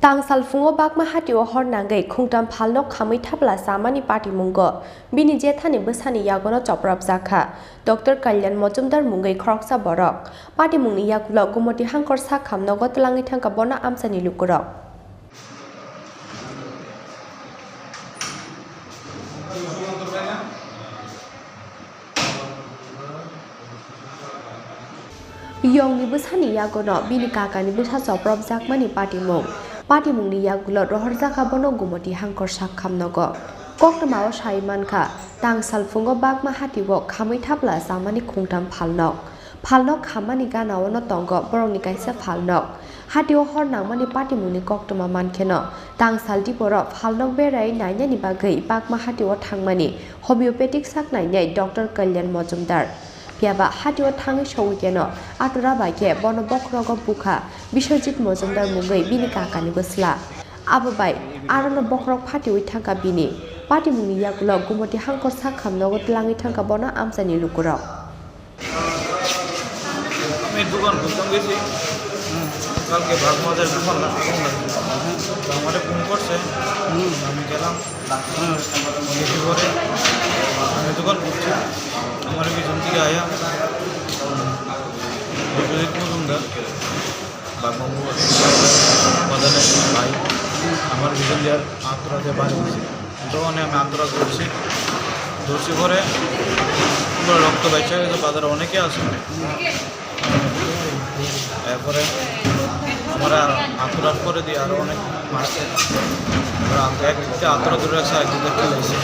Tang salfungo bak mahati o hor nangai khungtam phalok khamai thapla samani party mungo bini jethani besani yagono choprap zakha Dr. Kalyan Mojumdar mungai khoroksa borok party mungni yagulo gumoti hangkor sa khamnogo tlangi thangka bona amsani lukurok Yong ni besani yagono bini kakani besa choprap zakmani party mungni yagulo rohor zakha bono gumoti hangkor sa khamnogo Koktamao Shaimanka, Tang Salfungo Bag Mahatiwo, Kamitapla, Samani Kungtam Palnok, Hamani Gana, no Tongo, Boronika Palnok, Hatio Hornamani Party Muni Koktama Mankeno, Tang Saldiporo, Palnok Bere, Nanya Nibagay, Bag Mahatiwo Tangmani, Homeopathic Sak Nanya, Dr. Kalyan Mojumdar. Piaba Hatio Tangi Showikeno, Aturabake, Bonobokrogo Buka, Bishojit Mojumdar Mungai, Binika Kanibusla. Ababai, Arano Bokrok Party with Tanka Bini. Party muni yagulo gumoti hangkor sa khamnogo tlangi thangka bona amsani lukurok আমি দোকান খুলতাম গেছি কালকে ভাগ মাঝের দোকান আমারে phone করছে আমি গেলাম গেছি পরে আমি দোকান খুলছি আমার পিছন থেকে আয়া বিপরীত মজুমদার বাবু বাজারে ভাই আমার পিছন দিয়ে আত্মরাতে বাড়ি গেছি দোকানে আমি আত্মরাত করছি ধরছি পরে পুরো রক্ত বেঁচে গেছে বাজারে অনেকে আছে এরপরে আমরা আত্মরাত করে দিই আরও অনেক মারছে একদিকে আত্মরাত ধরে রাখছে একদিকে খেলেছে